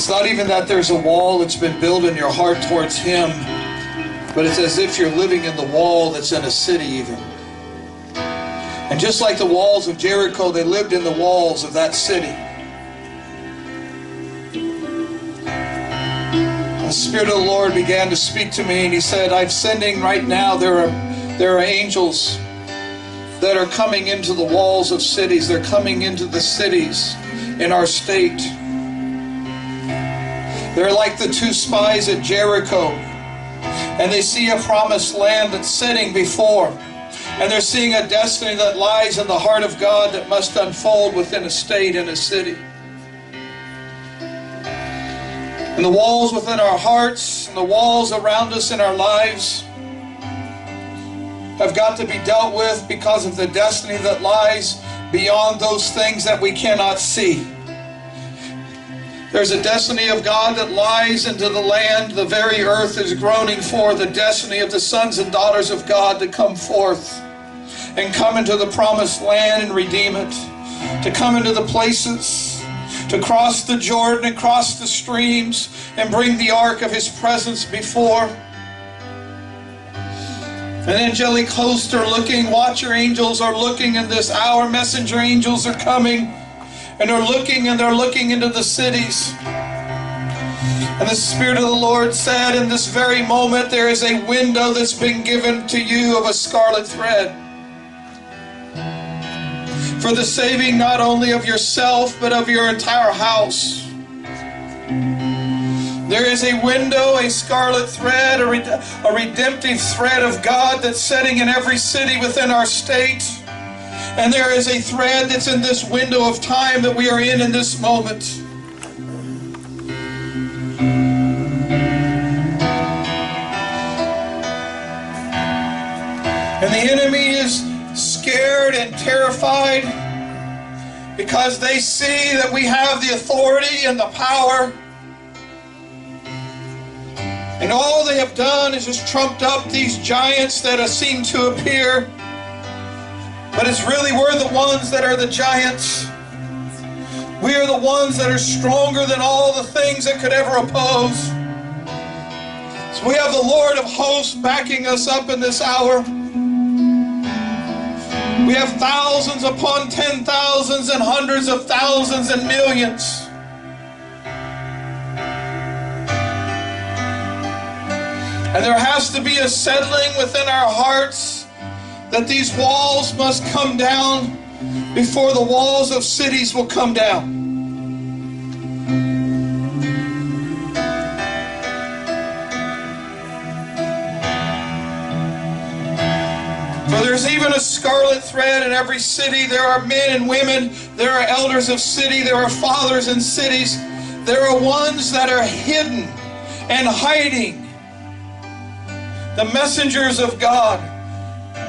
It's not even that there's a wall that's been built in your heart towards Him, but it's as if you're living in the wall that's in a city even. And just like the walls of Jericho, they lived in the walls of that city. The Spirit of the Lord began to speak to me, and He said, I'm sending right now, there are angels that are coming into the walls of cities. They're coming into the cities in our state. They're like the two spies at Jericho, and they see a promised land that's sitting before, and they're seeing a destiny that lies in the heart of God that must unfold within a state and a city. And the walls within our hearts and the walls around us in our lives have got to be dealt with because of the destiny that lies beyond those things that we cannot see. There's a destiny of God that lies into the land. The very earth is groaning for the destiny of the sons and daughters of God to come forth and come into the promised land and redeem it, to come into the places, to cross the Jordan and cross the streams and bring the ark of His presence before. And angelic hosts are looking, watcher angels are looking in this hour, messenger angels are coming, and they're looking into the cities. And the Spirit of the Lord said, in this very moment there is a window that's been given to you of a scarlet thread, for the saving not only of yourself but of your entire house. There is a window, a scarlet thread, a redemptive thread of God that's setting in every city within our state. And there is a thread that's in this window of time that we are in this moment. And the enemy is scared and terrified because they see that we have the authority and the power. And all they have done is just trumped up these giants that seem to appear. But it's really we're the ones that are the giants. We are the ones that are stronger than all the things that could ever oppose. So we have the Lord of hosts backing us up in this hour. We have thousands upon 10,000s and hundreds of thousands and millions. And there has to be a settling within our hearts that these walls must come down before the walls of cities will come down. For there's even a scarlet thread in every city. There are men and women, there are elders of city, there are fathers in cities. There are ones that are hidden and hiding, the messengers of God,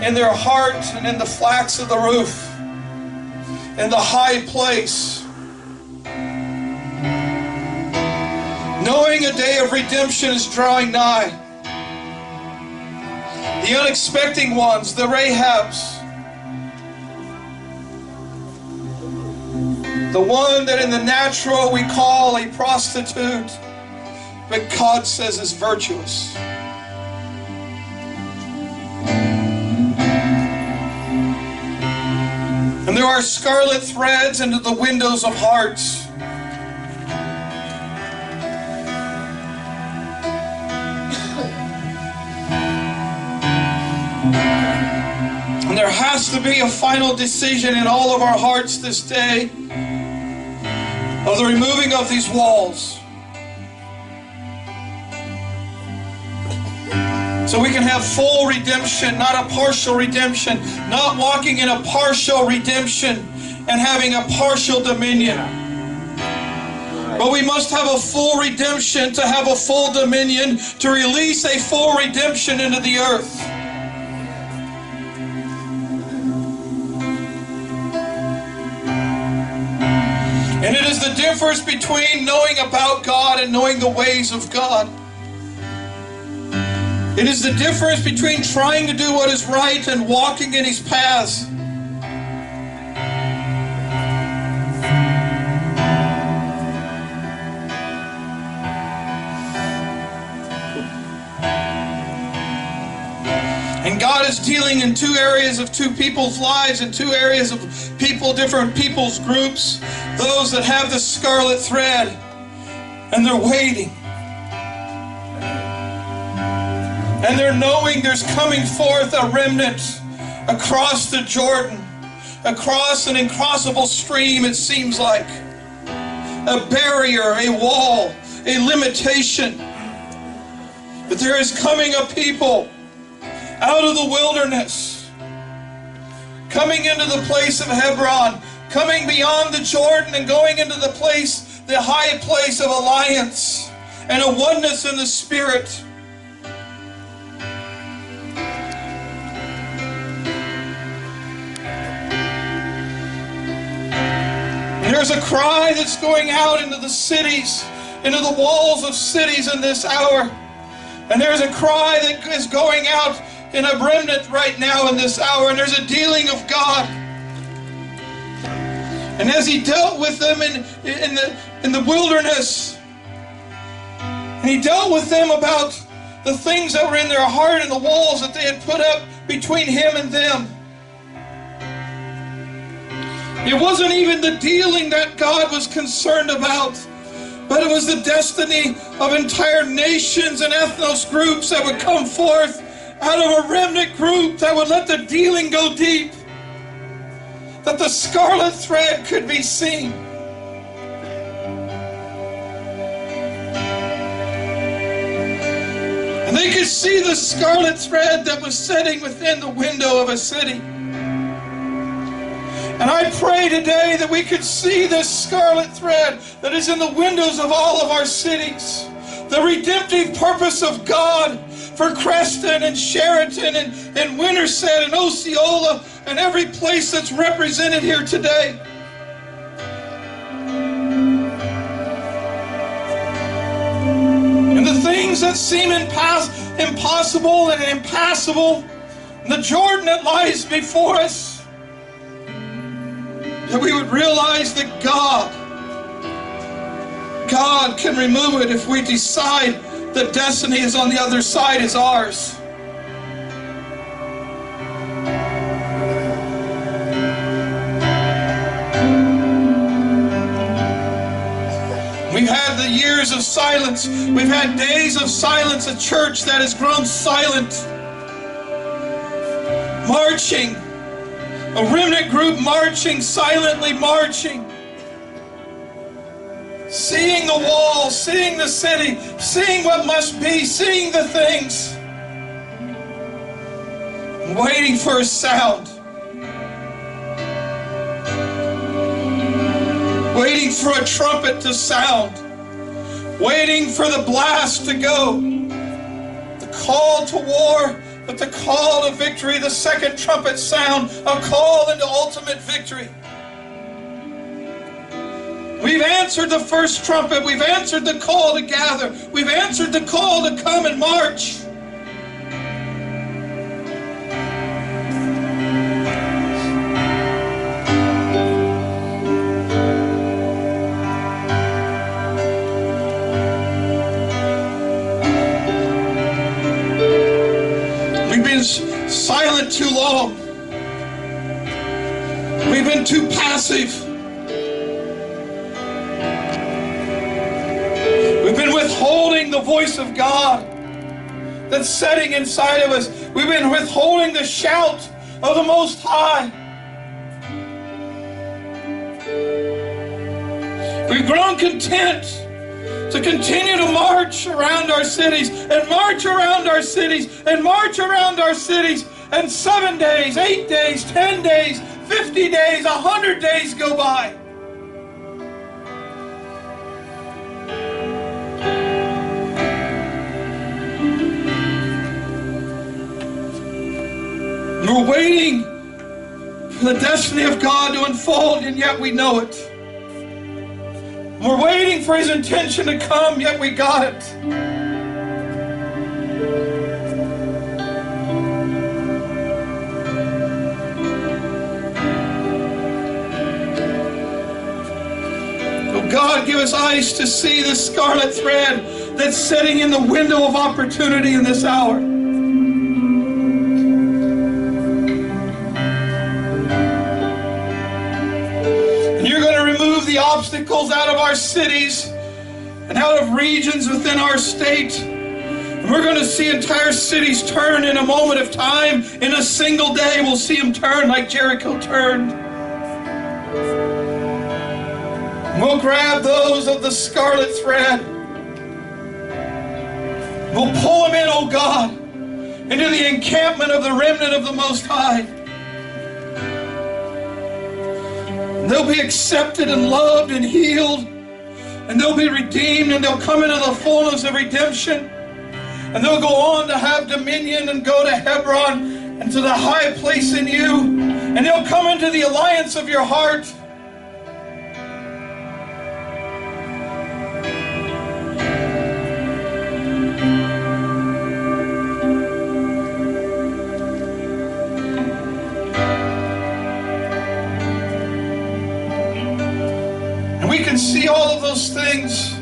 in their heart and in the flax of the roof, in the high place, knowing a day of redemption is drawing nigh. The unexpected ones, the Rahabs, the one that in the natural we call a prostitute, but God says is virtuous. And there are scarlet threads into the windows of hearts. And there has to be a final decision in all of our hearts this day of the removing of these walls, so we can have full redemption, not a partial redemption, not walking in a partial redemption and having a partial dominion. But we must have a full redemption to have a full dominion, to release a full redemption into the earth. And it is the difference between knowing about God and knowing the ways of God. It is the difference between trying to do what is right and walking in His paths. And God is dealing in two areas of two people's lives, in two areas of people, different people's groups. Those that have the scarlet thread and they're waiting. And they're knowing there's coming forth a remnant across the Jordan, across an incrossable stream, it seems like. A barrier, a wall, a limitation. But there is coming a people out of the wilderness, coming into the place of Hebron, coming beyond the Jordan and going into the place, the high place of alliance and a oneness in the Spirit. There's a cry that's going out into the cities, into the walls of cities in this hour. And there's a cry that is going out in a remnant right now in this hour. And there's a dealing of God. And as He dealt with them in the wilderness, and He dealt with them about the things that were in their heart and the walls that they had put up between Him and them. It wasn't even the dealing that God was concerned about, but it was the destiny of entire nations and ethnos groups that would come forth out of a remnant group that would let the dealing go deep, that the scarlet thread could be seen. And they could see the scarlet thread that was sitting within the window of a city. And I pray today that we could see this scarlet thread that is in the windows of all of our cities. The redemptive purpose of God for Creston and Sheraton and Winterset and Osceola and every place that's represented here today. And the things that seem impossible and impassable, and the Jordan that lies before us, that we would realize that God can remove it if we decide that destiny is on the other side is ours. We've had the years of silence. We've had days of silence, a church that has grown silent, marching. A remnant group marching, silently marching. Seeing the wall, seeing the city, seeing what must be, seeing the things. Waiting for a sound. Waiting for a trumpet to sound. Waiting for the blast to go. The call to war. But the call to victory, the second trumpet sound, a call into ultimate victory. We've answered the first trumpet. We've answered the call to gather. We've answered the call to come and march. Silent too long. We've been too passive. We've been withholding the voice of God that's setting inside of us. We've been withholding the shout of the Most High. We've grown content to continue to march around our cities and march around our cities and march around our cities, and 7 days, 8 days, 10 days, 50 days, 100 days go by. We're waiting for the destiny of God to unfold, and yet we know it. We're waiting for His intention to come, yet we got it. Oh God, give us eyes to see the scarlet thread that's sitting in the window of opportunity in this hour. obstacles out of our cities and out of regions within our state. And we're going to see entire cities turn in a moment of time. In a single day, we'll see them turn like Jericho turned. And we'll grab those of the scarlet thread. We'll pull them in, oh God, into the encampment of the remnant of the Most High. And they'll be accepted and loved and healed. And they'll be redeemed, and they'll come into the fullness of redemption. And they'll go on to have dominion and go to Hebron and to the high place in you. And they'll come into the alliance of your heart. And we can see all of those things.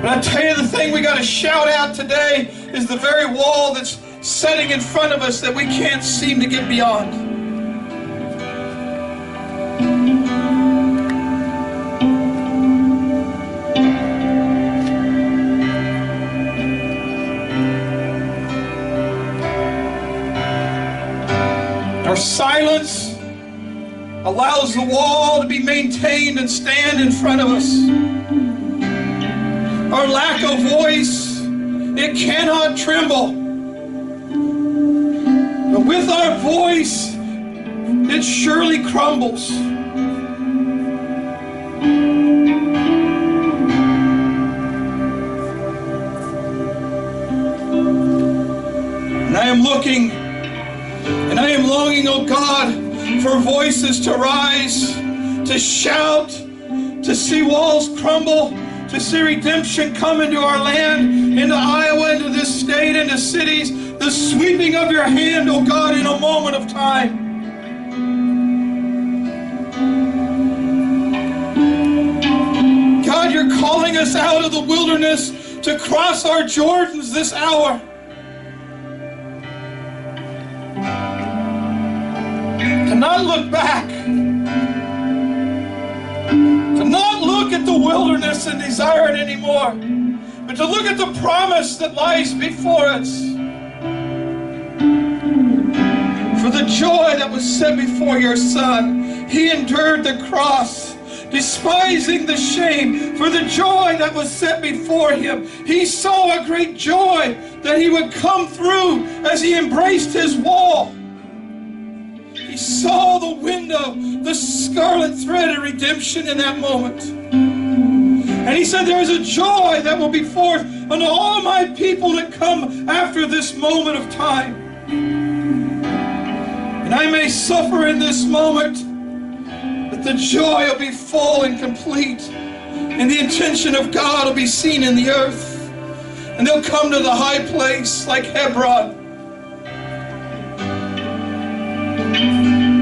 But I tell you, the thing we got to shout out today is the very wall that's setting in front of us that we can't seem to get beyond. Our silence allows the wall to be maintained and stand in front of us. Our lack of voice, it cannot tremble. But with our voice, it surely crumbles. And I am looking, and I am longing, oh God, for voices to rise, to shout, to see walls crumble, to see redemption come into our land, into Iowa, into this state, into cities. The sweeping of your hand, oh God, in a moment of time. God, you're calling us out of the wilderness to cross our Jordans this hour. To not look back. To not look at the wilderness and desire it anymore, but to look at the promise that lies before us. For the joy that was set before your Son, He endured the cross, despising the shame. For the joy that was set before Him, He saw a great joy that He would come through as He embraced His wall. He saw the window, the scarlet thread of redemption in that moment. And He said, there is a joy that will be forth unto all my people that come after this moment of time. And I may suffer in this moment, but the joy will be full and complete. And the intention of God will be seen in the earth. And they'll come to the high place like Hebron.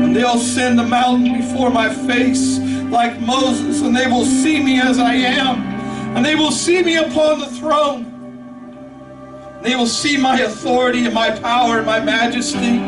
And they'll ascend the mountain before my face like Moses, and they will see me as I am, and they will see me upon the throne. They will see my authority and my power and my majesty.